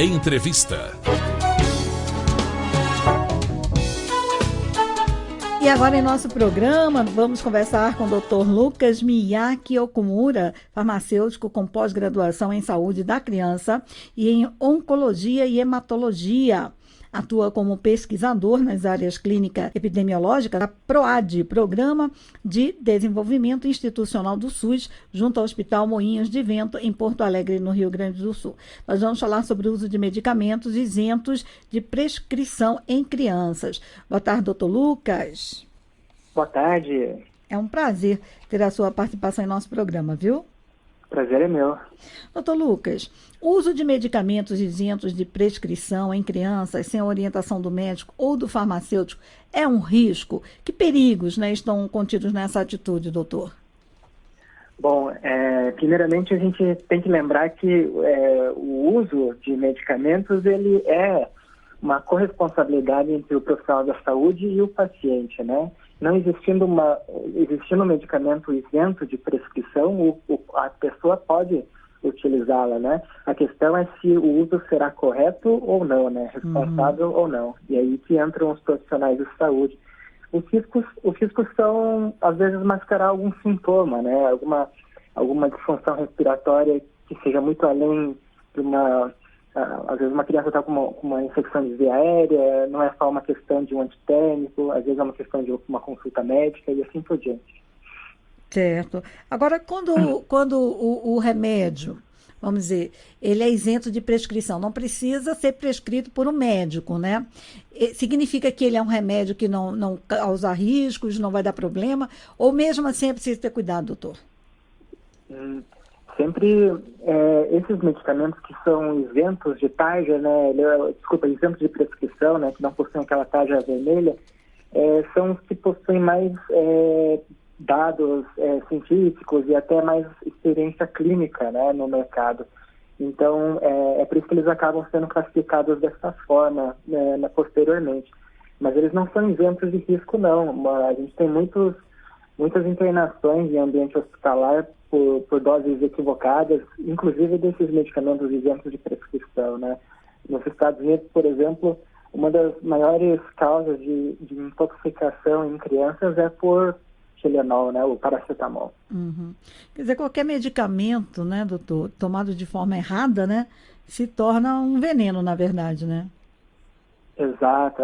Entrevista. E agora em nosso programa vamos conversar com o Dr. Lucas Miyake Okumura, farmacêutico com pós-graduação em saúde da criança e em oncologia e hematologia. Atua como pesquisador nas áreas clínica epidemiológica da PROAD, Programa de Desenvolvimento Institucional do SUS, junto ao Hospital Moinhos de Vento, em Porto Alegre, no Rio Grande do Sul. Nós vamos falar sobre o uso de medicamentos isentos de prescrição em crianças. Boa tarde, doutor Lucas. Boa tarde. É um prazer ter a sua participação em nosso programa, viu? Prazer é meu. Doutor Lucas, o uso de medicamentos isentos de prescrição em crianças sem orientação do médico ou do farmacêutico é um risco? Que perigos, estão contidos nessa atitude, doutor? Bom, primeiramente a gente tem que lembrar que o uso de medicamentos ele é uma corresponsabilidade entre o profissional da saúde e o paciente, né? Não existindo um medicamento isento de prescrição, a pessoa pode utilizá-la, né? A questão é se o uso será correto ou não, né? Responsável ou não. E aí que entram os profissionais de saúde. Os riscos são, às vezes, mascarar algum sintoma, né? Alguma disfunção respiratória que seja muito além de às vezes uma criança está com uma infecção de via aérea, não é só uma questão de um antitérmico, às vezes é uma questão de uma consulta médica e assim por diante. Certo. Agora, quando o remédio, vamos dizer, ele é isento de prescrição, não precisa ser prescrito por um médico, né? Significa que ele é um remédio que não causa riscos, não vai dar problema, ou mesmo assim é preciso ter cuidado, doutor? Sempre esses medicamentos que são isentos de tarja, né? Isentos de prescrição, né? Que não possuem aquela tarja vermelha, são os que possuem mais dados científicos e até mais experiência clínica, né? No mercado. Então, é por isso que eles acabam sendo classificados dessa forma, né, posteriormente. Mas eles não são isentos de risco, não. A gente tem muitas internações em ambiente hospitalar por doses equivocadas, inclusive desses medicamentos isentos de prescrição, né? Nos Estados Unidos, por exemplo, uma das maiores causas de intoxicação em crianças é por Tylenol, né? O paracetamol. Uhum. Quer dizer, qualquer medicamento, né, doutor, tomado de forma errada, né, se torna um veneno, na verdade, né? Exato,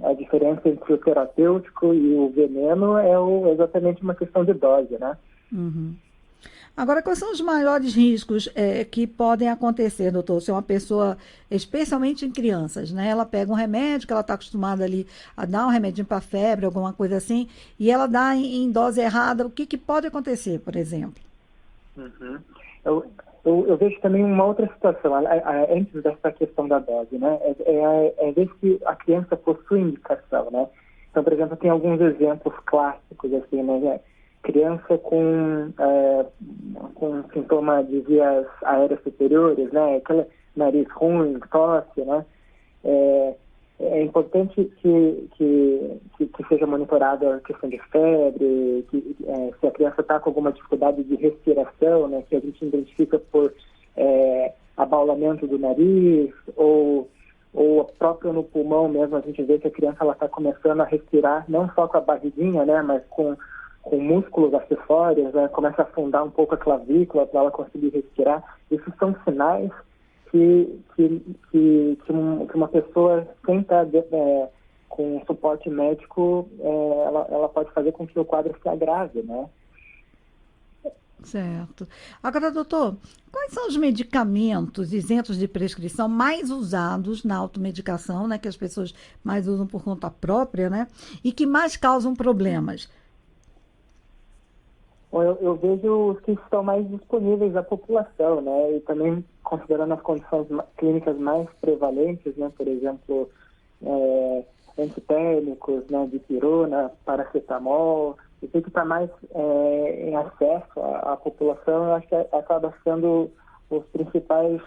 a diferença entre o terapêutico e o veneno é exatamente uma questão de dose, né? Uhum. Agora, quais são os maiores riscos que podem acontecer, doutor? Se é uma pessoa, especialmente em crianças, né? Ela pega um remédio que ela está acostumada ali a dar um remedinho para febre, alguma coisa assim, e ela dá em dose errada. O que pode acontecer, por exemplo? Uhum. Eu vejo também uma outra situação, antes dessa questão da dose, né? Ver se a criança possui indicação, né? Então, por exemplo, tem alguns exemplos clássicos, assim, né? Criança com sintoma de vias aéreas superiores, né? Aquele nariz ruim, tosse, né? É importante que seja monitorada a questão de febre, se a criança está com alguma dificuldade de respiração, né? Que a gente identifica por abaulamento do nariz ou próprio no pulmão mesmo, a gente vê que a criança está começando a respirar não só com a barriguinha, né? Mas com músculos acessórios, né? Começa a afundar um pouco a clavícula para ela conseguir respirar. Isso são sinais que uma pessoa sem estar com suporte médico, ela pode fazer com que o quadro se agrave, né? Certo. Agora, doutor, quais são os medicamentos isentos de prescrição mais usados na automedicação, né? Que as pessoas mais usam por conta própria, né? E que mais causam problemas? Eu vejo os que estão mais disponíveis à população, né? E também considerando as condições clínicas mais prevalentes, né? Por exemplo, antitérmicos, né? Dipirona, paracetamol. Eu sei que está mais em acesso à população, eu acho que acaba sendo os principais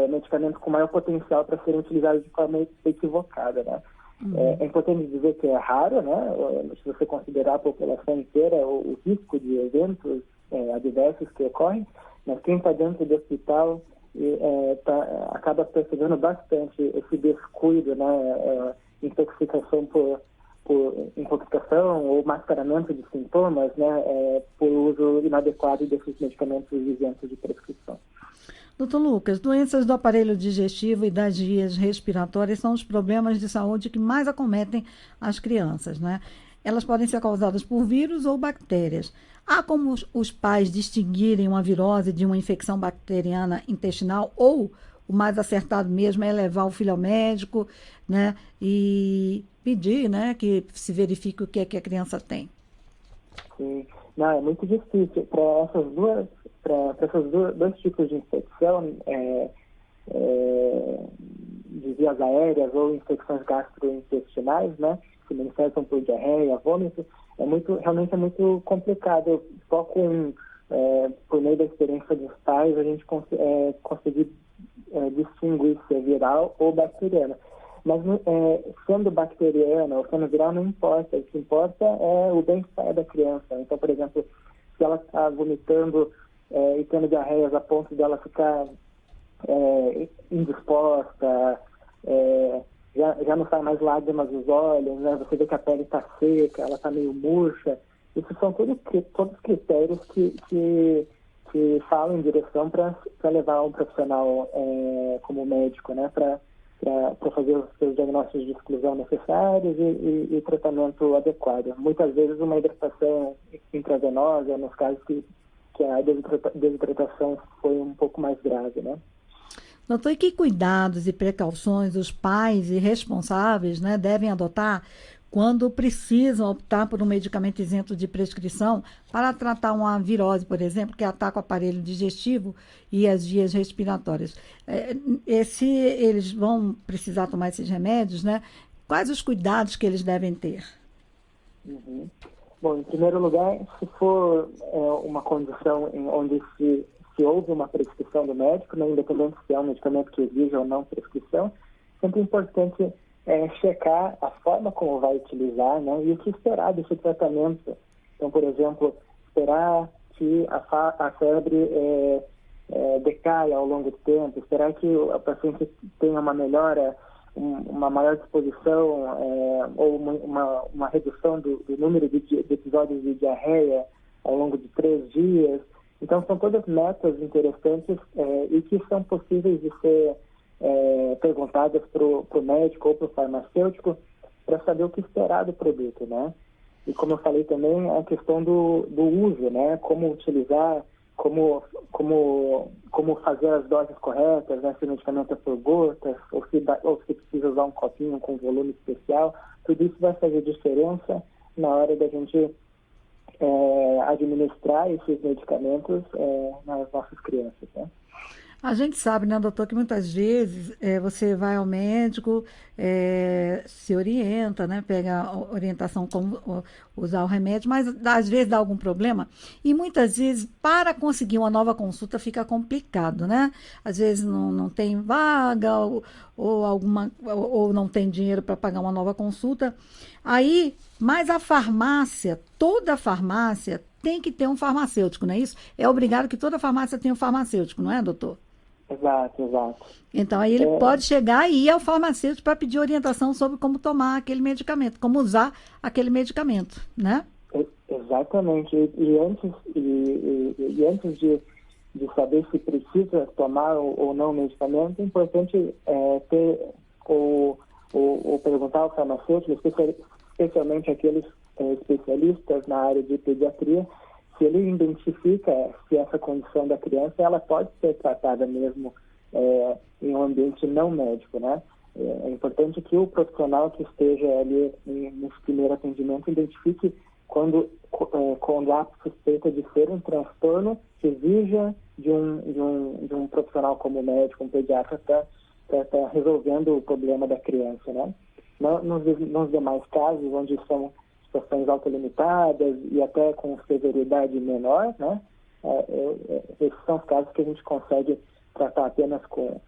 medicamentos com maior potencial para serem utilizados de forma equivocada, né? É importante dizer que é raro, né? Se você considerar a população inteira, o risco de eventos adversos que ocorrem, mas quem está dentro do hospital acaba percebendo bastante esse descuido, né, intoxicação por intoxicação ou mascaramento de sintomas, né, por uso inadequado desses medicamentos isentos de prescrição. Doutor Lucas, doenças do aparelho digestivo e das vias respiratórias são os problemas de saúde que mais acometem as crianças, né? Elas podem ser causadas por vírus ou bactérias. Há como os pais distinguirem uma virose de uma infecção bacteriana intestinal, ou o mais acertado mesmo é levar o filho ao médico, né, e pedir, né, que se verifique o que é que a criança tem? Sim. Não, é muito difícil. Para esses dois tipos de infecção, de vias aéreas ou infecções gastrointestinais, né, que manifestam por diarreia, vômito, realmente é muito complicado. Só por meio da experiência dos pais, a gente conseguir distinguir se é viral ou bacteriana. Mas sendo bacteriana ou sendo viral não importa. O que importa é o bem-estar da criança. Então, por exemplo, se ela está vomitando e tendo diarreias a ponto dela ficar indisposta, já não sai mais lágrimas dos olhos, né? Você vê que a pele está seca, ela está meio murcha. Isso são todos critérios que falam em direção para levar um profissional como médico, né? Para fazer os seus diagnósticos de exclusão necessários e tratamento adequado. Muitas vezes uma hidratação intravenosa, nos casos que a desidratação foi um pouco mais grave, né? Doutor, e que cuidados e precauções os pais e responsáveis, né, devem adotar quando precisam optar por um medicamento isento de prescrição para tratar uma virose, por exemplo, que ataca o aparelho digestivo e as vias respiratórias? Se eles vão precisar tomar esses remédios, né, quais os cuidados que eles devem ter? Uhum. Bom, em primeiro lugar, se for uma condição onde se houve uma prescrição do médico, né, independente se é um medicamento que exige ou não prescrição, sempre é importante checar a forma como vai utilizar, né, e o que esperar desse tratamento. Então, por exemplo, esperar que a febre decaia ao longo do tempo, esperar que o paciente tenha uma melhora, uma maior disposição ou uma redução do número de episódios de diarreia ao longo de 3 dias. Então, são todas metas interessantes e que são possíveis de ser perguntadas para o médico ou para o farmacêutico para saber o que esperar do produto, né? E como eu falei também, a questão do uso, né? Como utilizar, como fazer as doses corretas, né? Se o medicamento é por gotas, ou se precisa usar um copinho com volume especial, tudo isso vai fazer diferença na hora da gente administrar esses medicamentos nas nossas crianças, né? A gente sabe, né, doutor, que muitas vezes você vai ao médico, se orienta, né, pega a orientação como usar o remédio, mas às vezes dá algum problema e muitas vezes para conseguir uma nova consulta fica complicado, né? Às vezes não tem vaga ou não tem dinheiro para pagar uma nova consulta. Aí, mas a farmácia, toda farmácia tem que ter um farmacêutico, não é isso? É obrigado que toda farmácia tenha um farmacêutico, não é, doutor? Exato. Então, aí ele pode chegar e ir ao farmacêutico para pedir orientação sobre como tomar aquele medicamento, como usar aquele medicamento, né? Exatamente. E antes de saber se precisa tomar ou não o medicamento, é importante ter ou perguntar ao farmacêutico, especialmente aqueles especialistas na área de pediatria, se ele identifica se essa condição da criança ela pode ser tratada mesmo em um ambiente não médico, né? É importante que o profissional que esteja ali nesse primeiro atendimento identifique quando há suspeita de ser um transtorno que exija de um profissional como médico, um pediatra, para estar resolvendo o problema da criança, né? Nos demais casos, onde são situações autolimitadas e até com severidade menor, né? Esses são os casos que a gente consegue tratar apenas com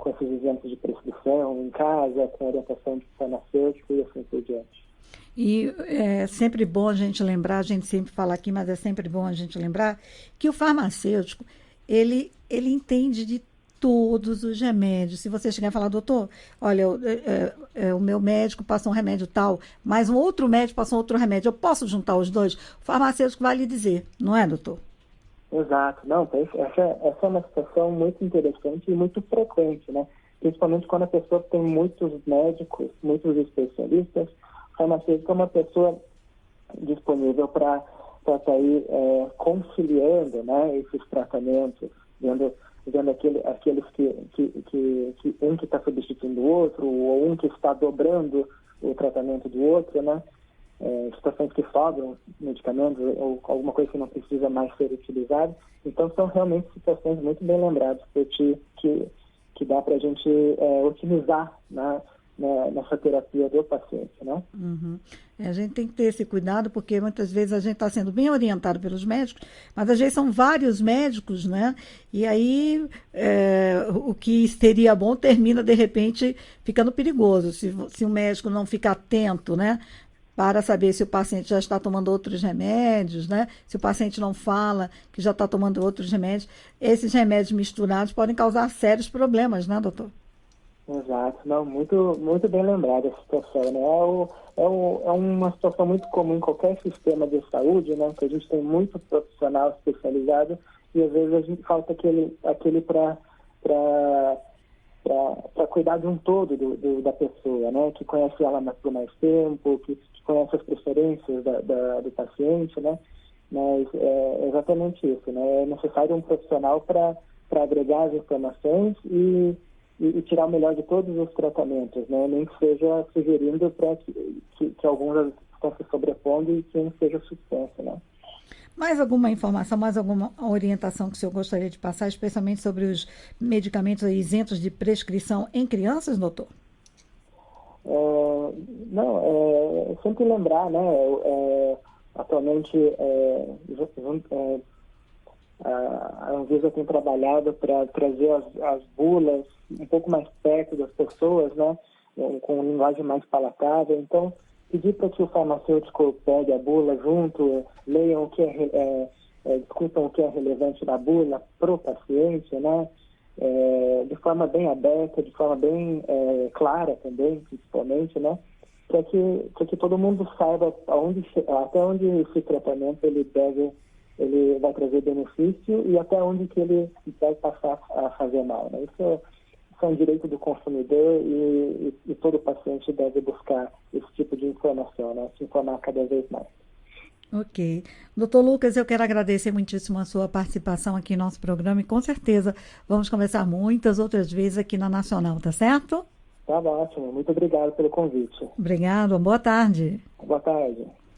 esses exemplos de prescrição em casa, com orientação de farmacêutico e assim por diante. E é sempre bom a gente lembrar, a gente sempre fala aqui, mas é sempre bom a gente lembrar que o farmacêutico, ele entende de todos os remédios. Se você chegar e falar, doutor, olha, o meu médico passou um remédio tal, mas um outro médico passou outro remédio, eu posso juntar os dois? O farmacêutico vai lhe dizer, não é, doutor? Exato. Não, essa é uma situação muito interessante e muito frequente, né? Principalmente quando a pessoa tem muitos médicos, muitos especialistas. O farmacêutico é uma pessoa disponível para estar aí conciliando, né, esses tratamentos, vendo aqueles que um que está substituindo o outro, ou um que está dobrando o tratamento do outro, né? Situações que sobram medicamentos ou alguma coisa que não precisa mais ser utilizada. Então, são realmente situações muito bem lembradas por ti, que dá para a gente otimizar, né, nessa terapia do paciente, né? Uhum. A gente tem que ter esse cuidado, porque muitas vezes a gente está sendo bem orientado pelos médicos, mas às vezes são vários médicos, né? E aí o que seria bom termina, de repente, ficando perigoso. Se o médico não ficar atento, né? Para saber se o paciente já está tomando outros remédios, né? Se o paciente não fala que já está tomando outros remédios, esses remédios misturados podem causar sérios problemas, né, doutor? Exato. Não, muito, muito bem lembrada essa situação, né? É uma situação muito comum em qualquer sistema de saúde, né? Que a gente tem muito profissional especializado e às vezes a gente falta aquele para cuidar de um todo da pessoa, né? Que conhece ela por mais tempo, que conhece as preferências do paciente, né? Mas é exatamente isso, né? É necessário um profissional para agregar as informações e tirar o melhor de todos os tratamentos, né? Nem que seja sugerindo para que alguns estão se sobrepondo e que não seja suficiente, né? Mais alguma informação, mais alguma orientação que o senhor gostaria de passar, especialmente sobre os medicamentos isentos de prescrição em crianças, doutor? Sempre lembrar, né? Atualmente, a Anvisa tem trabalhado para trazer as bulas um pouco mais perto das pessoas, né? Com linguagem mais palatável. Então, pedir para que o farmacêutico pegue a bula junto, leiam o que discutam o que é relevante na bula para o paciente, né? De forma bem aberta, de forma bem clara também, principalmente, né? Para que todo mundo saiba até onde esse tratamento ele vai trazer benefício e até onde que ele vai passar a fazer mal, né? Isso é um direito do consumidor e todo paciente deve buscar esse tipo de informação, né? Se informar cada vez mais. Ok. Doutor Lucas, eu quero agradecer muitíssimo a sua participação aqui no nosso programa e com certeza vamos conversar muitas outras vezes aqui na Nacional, tá certo? Tá ótimo. Muito obrigado pelo convite. Obrigado. Boa tarde. Boa tarde.